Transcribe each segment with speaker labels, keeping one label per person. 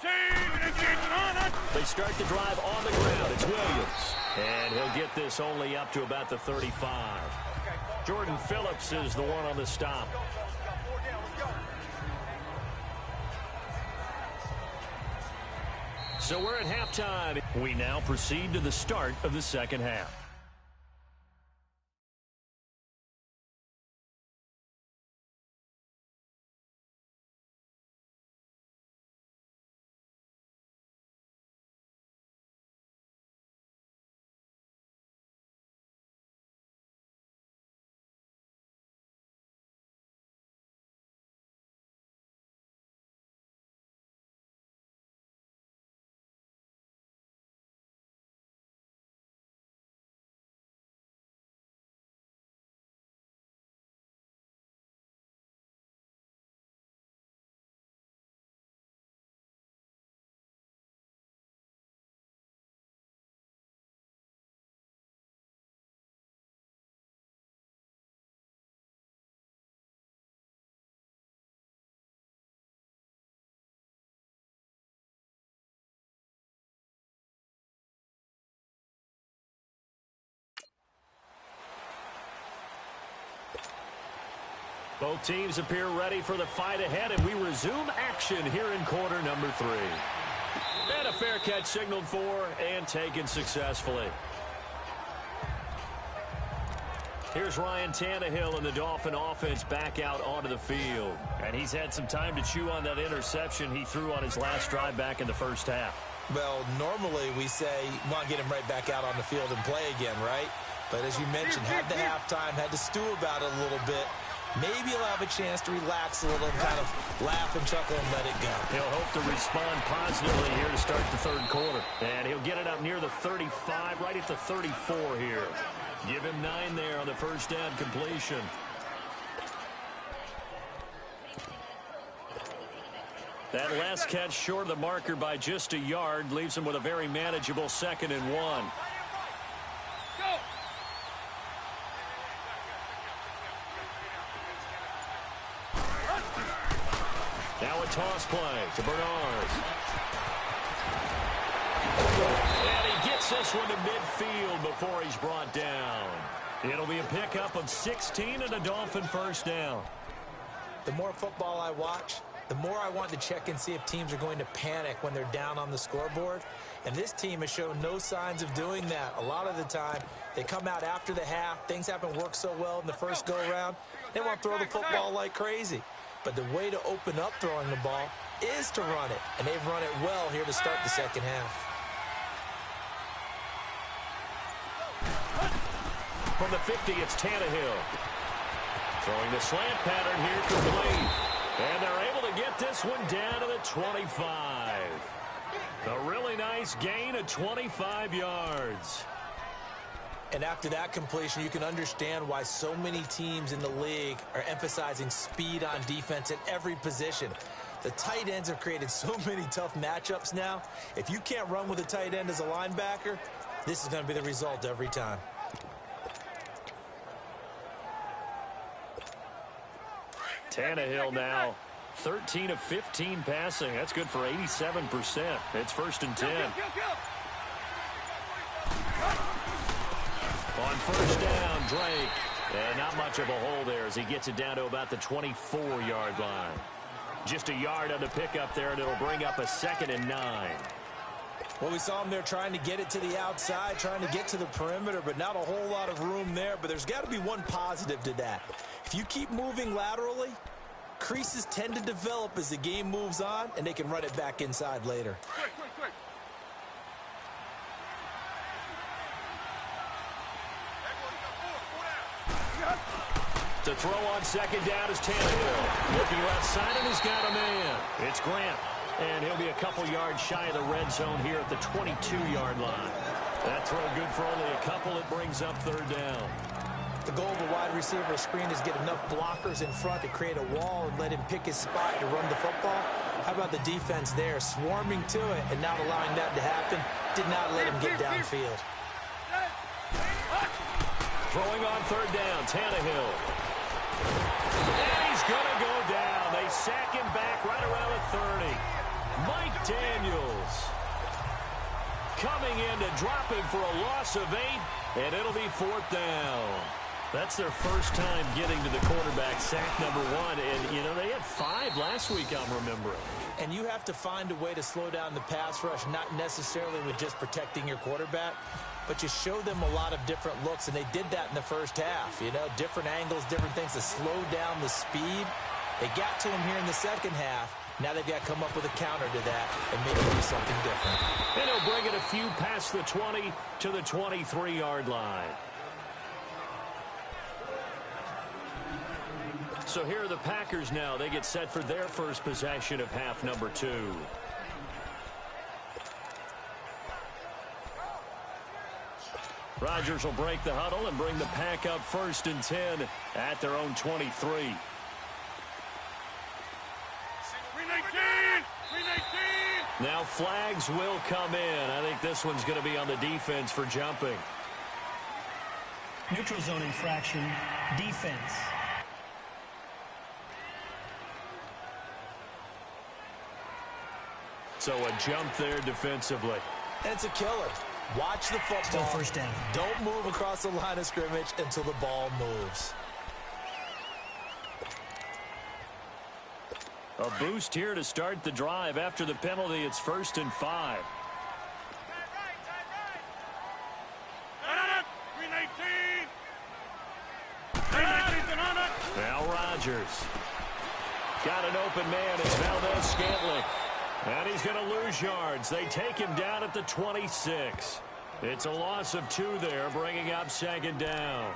Speaker 1: They start the drive on the ground. It's Williams. And he'll get this only up to about the 35. Jordan Phillips is the one on the stop. So we're at halftime. We now proceed to the start of the second half. Both teams appear ready for the fight ahead, and we resume action here in quarter number 3. And a fair catch signaled for and taken successfully. Here's Ryan Tannehill and the Dolphin offense back out onto the field. And he's had some time to chew on that interception he threw on his last drive back in the first half.
Speaker 2: Well, normally we say, want to get him right back out on the field and play again, right? But as you mentioned, had the halftime, had to stew about it a little bit. Maybe he'll have a chance to relax a little and kind of laugh and chuckle and let it go.
Speaker 1: He'll hope to respond positively here to start the third quarter. And he'll get it up near the 35, right at the 34 here. Give him 9 there on the first down completion. That last catch short of the marker by just a yard leaves him with a very manageable 2nd and 1. Now a toss play to Bernard. And he gets this one to midfield before he's brought down. It'll be a pickup of 16 and a Dolphin first down.
Speaker 2: The more football I watch, the more I want to check and see if teams are going to panic when they're down on the scoreboard. And this team has shown no signs of doing that. A lot of the time, they come out after the half. Things haven't worked so well in the first go-around. They want to throw the football like crazy. But the way to open up throwing the ball is to run it. And they've run it well here to start the second half.
Speaker 1: From the 50, it's Tannehill. Throwing the slant pattern here complete. And they're able to get this one down to the 25. A really nice gain of 25 yards.
Speaker 2: And after that completion, you can understand why so many teams in the league are emphasizing speed on defense at every position. The tight ends have created so many tough matchups now. If you can't run with a tight end as a linebacker, this is going to be the result every time.
Speaker 1: Tannehill now 13 of 15 passing. That's good for 87%. It's 1st and 10. On first down, Drake. And not much of a hole there as he gets it down to about the 24-yard line. Just a yard on the pickup there, and it'll bring up a 2nd and 9.
Speaker 2: Well, we saw him there trying to get it to the outside, trying to get to the perimeter, but not a whole lot of room there. But there's got to be one positive to that. If you keep moving laterally, creases tend to develop as the game moves on, and they can run it back inside later.
Speaker 1: To throw on 2nd down is Tannehill. Looking left side, and he's got a man. It's Grant. And he'll be a couple yards shy of the red zone here at the 22-yard line. That throw good for only a couple. It brings up 3rd down.
Speaker 2: The goal of the wide receiver screen is get enough blockers in front to create a wall and let him pick his spot to run the football. How about the defense there, swarming to it and not allowing that to happen? Did not let him get downfield.
Speaker 1: Throwing on 3rd down, Tannehill. And he's going to go down. They sack him back right around the 30. Mike Daniels coming in to drop him for a loss of 8, and it'll be 4th down. That's their first time getting to the quarterback, sack number 1. And, you know, they had 5 last week, I'm remembering.
Speaker 2: And you have to find a way to slow down the pass rush, not necessarily with just protecting your quarterback, but you show them a lot of different looks, and they did that in the first half. You know, different angles, different things to slow down the speed. They got to him here in the second half. Now they've got to come up with a counter to that and maybe do something different.
Speaker 1: And he'll bring it a few past the 20 to the 23-yard line. So here are the Packers now. They get set for their first possession of half number 2. Rodgers will break the huddle and bring the Pack up 1st and 10 at their own 23.
Speaker 3: 319! 319!
Speaker 1: Now flags will come in. I think this one's going to be on the defense for jumping.
Speaker 4: Neutral zone infraction, defense.
Speaker 1: So a jump there defensively.
Speaker 2: And it's a killer. Watch the football.
Speaker 4: Still first down.
Speaker 2: Don't move across the line of scrimmage until the ball moves.
Speaker 1: A boost here to start the drive. After the penalty, it's 1st and 5.
Speaker 3: 319! 319!
Speaker 1: Now Rodgers. Got an open man. It's Valdez-Scantling. And he's going to lose yards. They take him down at the 26. It's a loss of 2 there, bringing up 2nd down.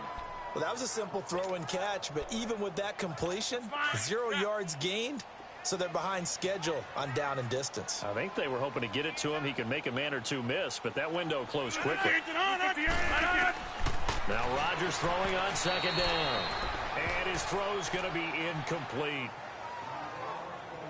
Speaker 2: Well, that was a simple throw and catch, but even with that completion, 0 yards gained, so they're behind schedule on down and distance.
Speaker 1: I think they were hoping to get it to him. He could make a man or 2 miss, but that window closed quickly. Now Rodgers throwing on 2nd down. And his throw's going to be incomplete.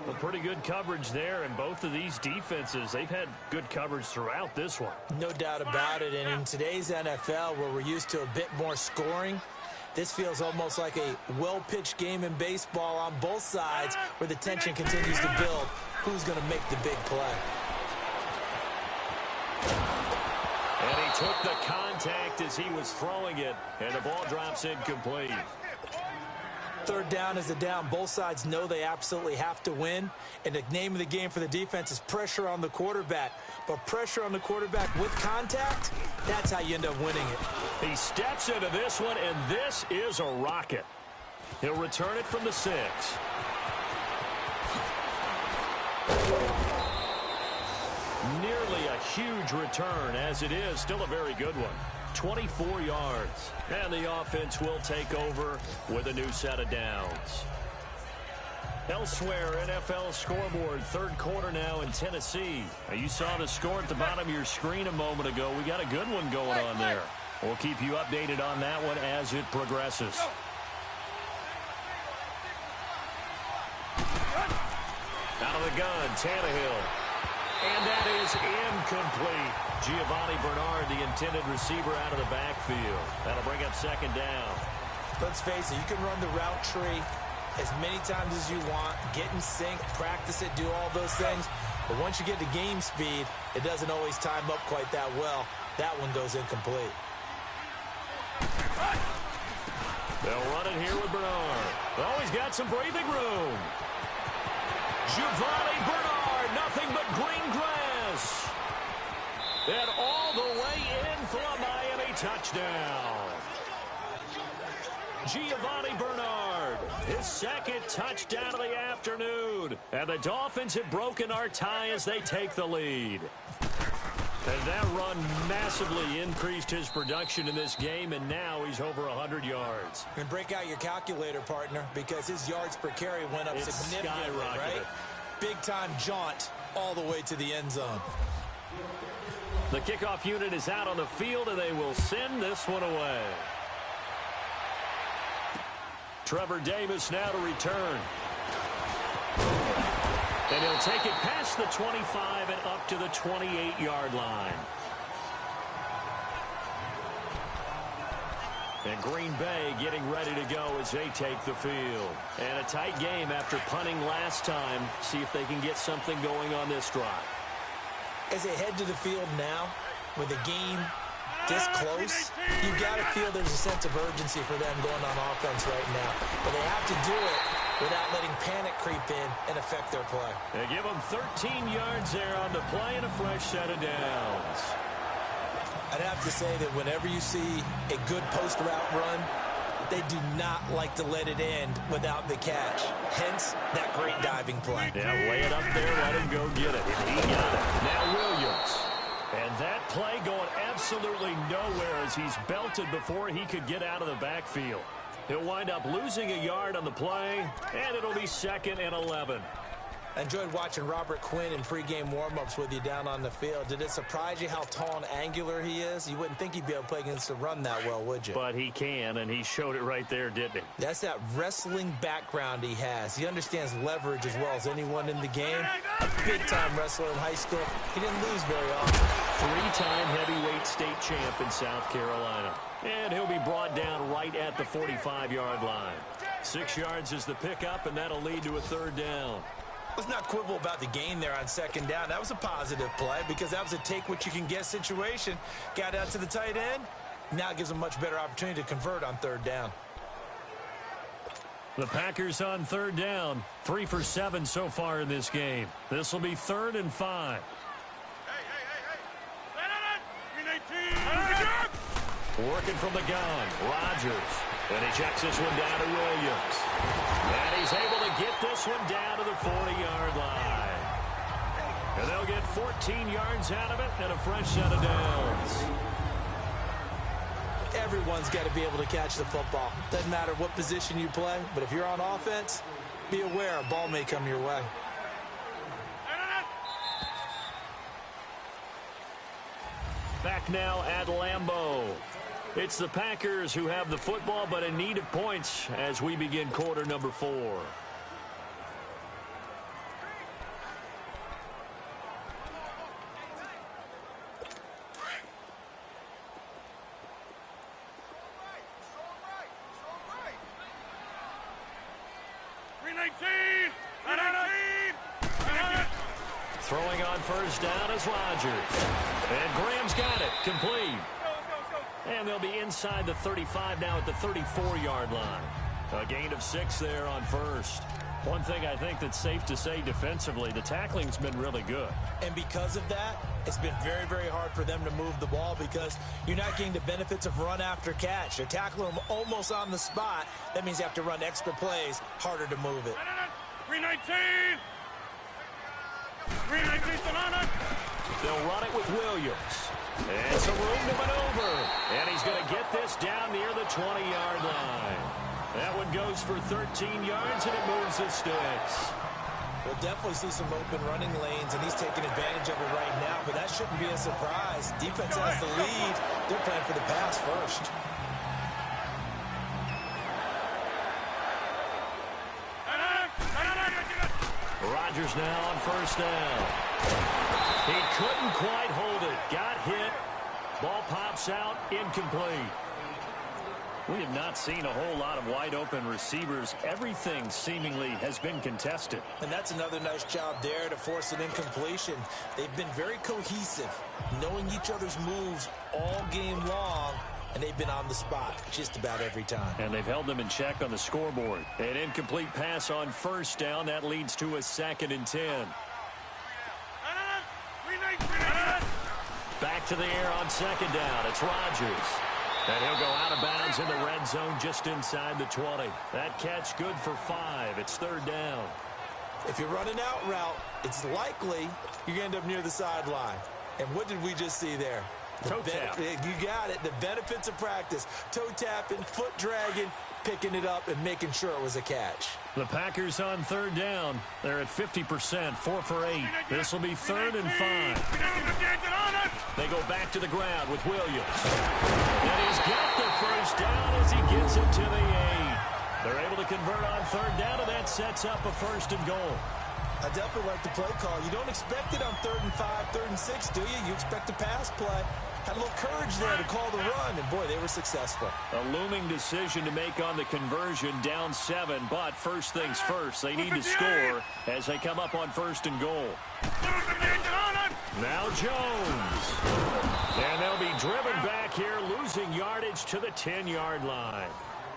Speaker 1: Well, pretty good coverage there, and both of these defenses, they've had good coverage throughout this one.
Speaker 2: No doubt about it, and in today's NFL, where we're used to a bit more scoring, this feels almost like a well-pitched game in baseball on both sides, where the tension continues to build. Who's going to make the big play?
Speaker 1: And he took the contact as he was throwing it, and the ball drops incomplete.
Speaker 2: 3rd down is the down. Both sides know they absolutely have to win, and the name of the game for the defense is pressure on the quarterback. But pressure on the quarterback with contact, that's how you end up winning it.
Speaker 1: He steps into this one, and this is a rocket. He'll return it from the 6. Nearly a huge return, as it is still a very good one. 24 yards. And the offense will take over with a new set of downs. Elsewhere, NFL scoreboard, 3rd quarter now in Tennessee. Now, you saw the score at the bottom of your screen a moment ago. We got a good one going on there. We'll keep you updated on that one as it progresses. Out of the gun, Tannehill. And that is incomplete. Giovanni Bernard, the intended receiver, out of the backfield. That'll bring up 2nd down.
Speaker 2: Let's face it, you can run the route tree as many times as you want, get in sync, practice it, do all those things. But once you get to game speed, it doesn't always time up quite that well. That one goes incomplete.
Speaker 1: They'll run it here with Bernard. Oh, he's got some breathing room. Giovanni Bernard, nothing but green grass. And all the way in for a Miami touchdown. Giovanni Bernard, his 2nd touchdown of the afternoon. And the Dolphins have broken our tie as they take the lead. And that run massively increased his production in this game, and now he's over 100 yards.
Speaker 2: And break out your calculator, partner, because his yards per carry went up significantly, right? Big-time jaunt all the way to the end zone.
Speaker 1: The kickoff unit is out on the field, and they will send this one away. Trevor Davis now to return. And he'll take it past the 25 and up to the 28-yard line. And Green Bay getting ready to go as they take the field. And a tight game after punting last time. See if they can get something going on this drive.
Speaker 2: As they head to the field now, with the game this close, you got to feel there's a sense of urgency for them going on offense right now. But they have to do it without letting panic creep in and affect their play.
Speaker 1: They give them 13 yards there on the play and a fresh set of downs.
Speaker 2: I'd have to say that whenever you see a good post route run, they do not like to let it end without the catch. Hence, that great diving play.
Speaker 1: Yeah, lay it up there, let him go get it. And he got it. Now Williams. And that play going absolutely nowhere as he's belted before he could get out of the backfield. He'll wind up losing a yard on the play, and it'll be 2nd and 11.
Speaker 2: I enjoyed watching Robert Quinn in pregame warm-ups with you down on the field. Did it surprise you how tall and angular he is? You wouldn't think he'd be able to play against the run that well, would you?
Speaker 1: But he can, and he showed it right there, didn't he?
Speaker 2: That's that wrestling background he has. He understands leverage as well as anyone in the game. A big-time wrestler in high school. He didn't lose very often.
Speaker 1: 3-time heavyweight state champ in South Carolina. And he'll be brought down right at the 45-yard line. 6 yards is the pickup, and that'll lead to a 3rd down.
Speaker 2: Let's not quibble about the gain there on 2nd down. That was a positive play because that was a take-what-you-can-get situation. Got out to the tight end. Now it gives them a much better opportunity to convert on 3rd down.
Speaker 1: The Packers on 3rd down. 3 for 7 so far in this game. This will be 3rd and 5. Working from the gun, Rodgers. And he checks this one down to Williams. And he's able to get this one down to the 40-yard line. And they'll get 14 yards out of it and a fresh set of downs.
Speaker 2: Everyone's got to be able to catch the football. Doesn't matter what position you play, but if you're on offense, be aware a ball may come your way.
Speaker 1: Back now at Lambeau. It's the Packers who have the football, but in need of points as we begin quarter number 4. Throwing on 1st down is Rodgers. And Graham's got it. Complete. And they'll be inside the 35 now at the 34-yard line. A gain of 6 there on 1st. One thing I think that's safe to say defensively, the tackling's been really good.
Speaker 2: And because of that, it's been very, very hard for them to move the ball because you're not getting the benefits of run after catch. They're tackling them almost on the spot. That means you have to run extra plays, harder to move it.
Speaker 3: 319! 319,
Speaker 1: they'll run it with Williams. And some room to maneuver. And he's going to get this down near the 20-yard line. That one goes for 13 yards, and it moves the sticks.
Speaker 2: We'll definitely see some open running lanes, and he's taking advantage of it right now, but that shouldn't be a surprise. Defense has the lead. They're playing for the pass first.
Speaker 1: Rodgers now on 1st down. He couldn't quite hold it. Got hit. Ball pops out. Incomplete. We have not seen a whole lot of wide-open receivers. Everything seemingly has been contested.
Speaker 2: And that's another nice job there to force an incompletion. They've been very cohesive, knowing each other's moves all game long, and they've been on the spot just about every time.
Speaker 1: And they've held them in check on the scoreboard. An incomplete pass on 1st down. That leads to a 2nd and 10. Back to the air on 2nd down. It's Rodgers. And he'll go out of bounds in the red zone just inside the 20. That catch good for 5. It's 3rd down.
Speaker 2: If you're running out route, it's likely you're going to end up near the sideline. And what did we just see there?
Speaker 1: Toe tap.
Speaker 2: You got it. The benefits of practice. Toe tapping, foot dragging, picking it up, and making sure it was a catch.
Speaker 1: The Packers on 3rd down. They're at 50%, 4 for 8. This will be 3rd and 5. They go back to the ground with Williams. And he's got the 1st down as he gets it to the 8. They're able to convert on 3rd down, and that sets up a 1st and goal.
Speaker 2: I definitely like the play call. You don't expect it on 3rd and 5, 3rd and 6, do you? You expect a pass play. Had a little courage there to call the run, and boy, they were successful.
Speaker 1: A looming decision to make on the conversion, down 7, but first things first, they need to score as they come up on 1st and goal. Now Jones. And they'll be driven back here, losing yardage to the 10-yard line.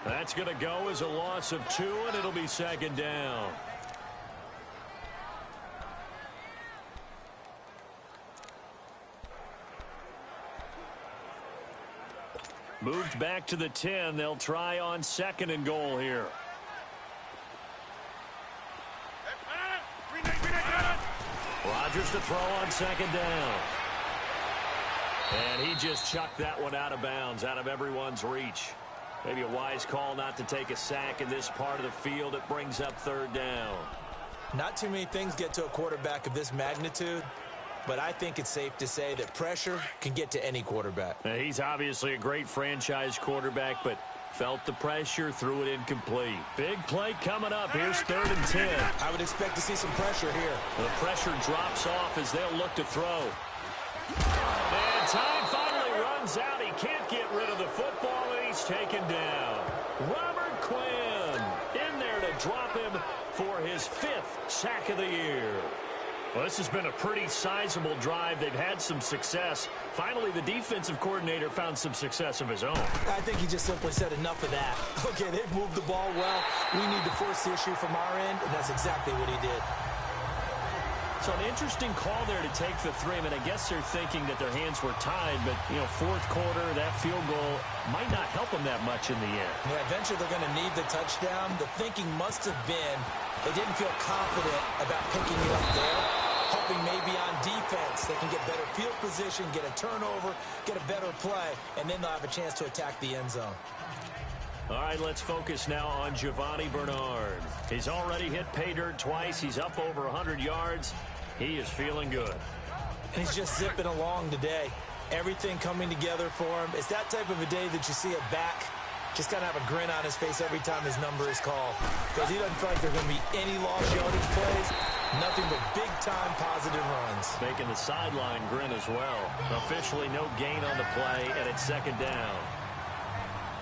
Speaker 1: That's going to go as a loss of 2, and it'll be 2nd down. Moved back to the 10. They'll try on 2nd and goal here. Rodgers to throw on 2nd down. And he just chucked that one out of bounds, out of everyone's reach. Maybe a wise call not to take a sack in this part of the field. It brings up 3rd down.
Speaker 2: Not too many things get to a quarterback of this magnitude, but I think it's safe to say that pressure can get to any quarterback.
Speaker 1: Now, he's obviously a great franchise quarterback, but felt the pressure, threw it incomplete. Big play coming up. Here's 3rd and 10.
Speaker 2: I would expect to see some pressure here.
Speaker 1: The pressure drops off as they'll look to throw. And time finally runs out. He can't get rid of the football, and he's taken down. Robert Quinn in there to drop him for his 5th sack of the year. Well, this has been a pretty sizable drive. They've had some success. Finally, the defensive coordinator found some success of his own.
Speaker 2: I think he just simply said enough of that. Okay, they've moved the ball well. We need to force the issue from our end, and that's exactly what he did.
Speaker 1: So an interesting call there to take the 3. I mean, I guess they're thinking that their hands were tied, but, 4th quarter, that field goal might not help them that much in the end.
Speaker 2: Yeah, eventually they're going to need the touchdown. The thinking must have been they didn't feel confident about picking it up there, hoping maybe on defense they can get better field position, get a turnover, get a better play, and then they'll have a chance to attack the end zone.
Speaker 1: All right, let's focus now on Giovanni Bernard. He's already hit pay dirt twice. He's up over 100 yards. He is feeling good.
Speaker 2: And he's just zipping along today. Everything coming together for him. It's that type of a day that you see a back just kind of have a grin on his face every time his number is called, because he doesn't feel like there are going to be any lost yardage plays. Nothing but big-time positive runs.
Speaker 1: Making the sideline grin as well. Officially no gain on the play, and it's 2nd down.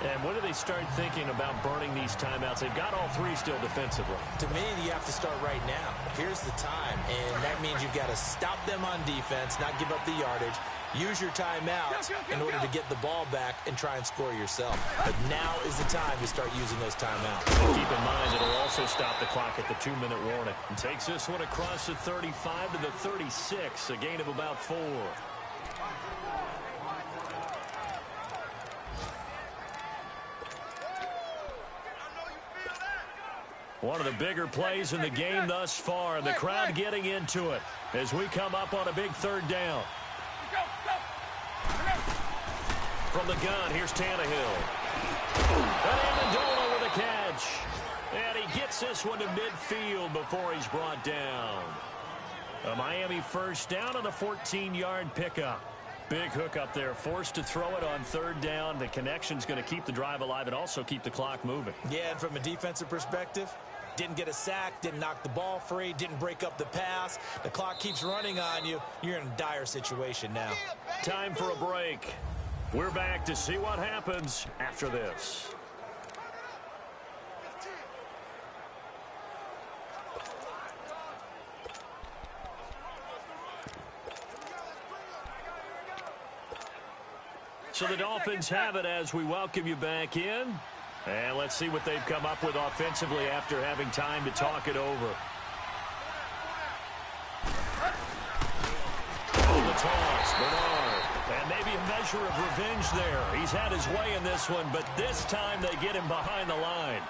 Speaker 1: And when do they start thinking about burning these timeouts? They've got all 3 still defensively.
Speaker 2: To me, you have to start right now. Here's the time, and that means you've got to stop them on defense, not give up the yardage, use your timeouts in order to get the ball back and try and score yourself. But now is the time to start using those timeouts.
Speaker 1: Keep in mind, it'll also stop the clock at the 2-minute warning. And takes this one across the 35 to the 36, a gain of about 4. One of the bigger plays in the game thus far. The crowd getting into it as we come up on a big 3rd down. From the gun, here's Tannehill. And Amendola with a catch. And he gets this one to midfield before he's brought down. A Miami 1st down on a 14-yard pickup. Big hook up there, forced to throw it on 3rd down. The connection's going to keep the drive alive and also keep the clock moving.
Speaker 2: Yeah, and from a defensive perspective, didn't get a sack, didn't knock the ball free, didn't break up the pass. The clock keeps running on you. You're in a dire situation now.
Speaker 1: Time for a break. We're back to see what happens after this. So the Dolphins have it as we welcome you back in. And let's see what they've come up with offensively after having time to talk it over. The toss, Bernard. And maybe a measure of revenge there. He's had his way in this one, but this time they get him behind the line.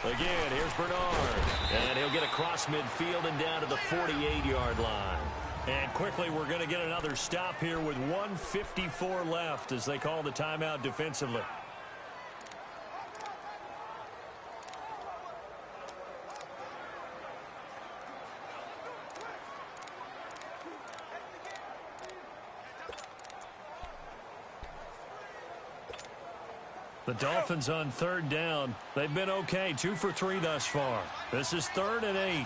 Speaker 1: Again, here's Bernard. And he'll get across midfield and down to the 48-yard line. And quickly, we're going to get another stop here with 1:54 left as they call the timeout defensively. The Dolphins on third down. They've been okay, 2 for 3 thus far. This is 3rd and 8.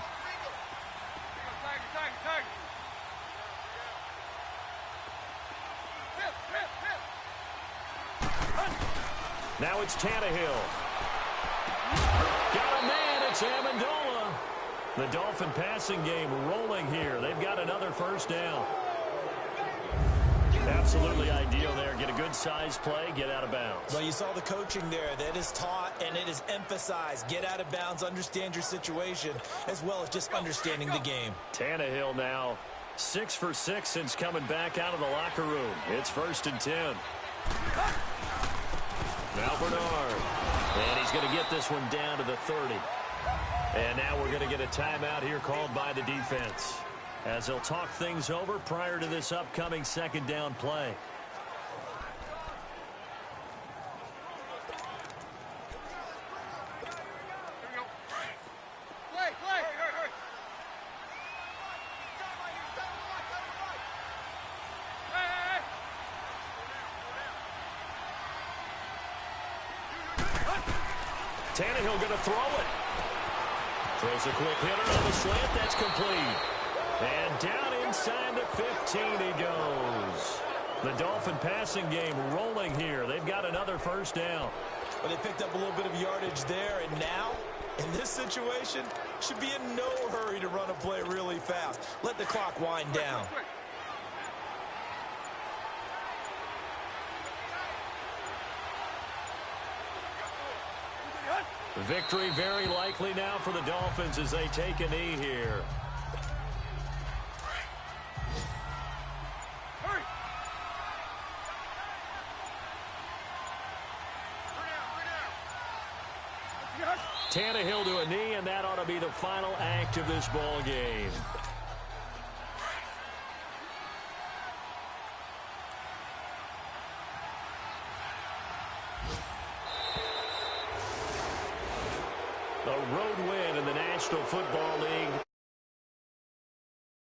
Speaker 1: Now it's Tannehill. Got a man, it's Amendola. The Dolphin passing game rolling here. They've got another first down. Absolutely ideal there. Get a good size play, get out of bounds.
Speaker 2: Well, you saw the coaching there. That is taught and it is emphasized. Get out of bounds, understand your situation, as well as just understanding the game.
Speaker 1: Tannehill now 6 for 6 since coming back out of the locker room. It's 1st and 10. Now Bernard. And he's going to get this one down to the 30. And now we're going to get a timeout here called by the defense, as they'll talk things over prior to this upcoming 2nd down play. Tannehill going to throw it. Throws a quick hitter on the slant. That's complete. And down inside the 15 he goes. The Dolphin passing game rolling here. They've got another first down.
Speaker 2: But they picked up a little bit of yardage there, and now, in this situation, should be in no hurry to run a play really fast. Let the clock wind down.
Speaker 1: Victory very likely now for the Dolphins as they take a knee here. Tannehill to a knee, and that ought to be the final act of this ball game. A road win in the National Football League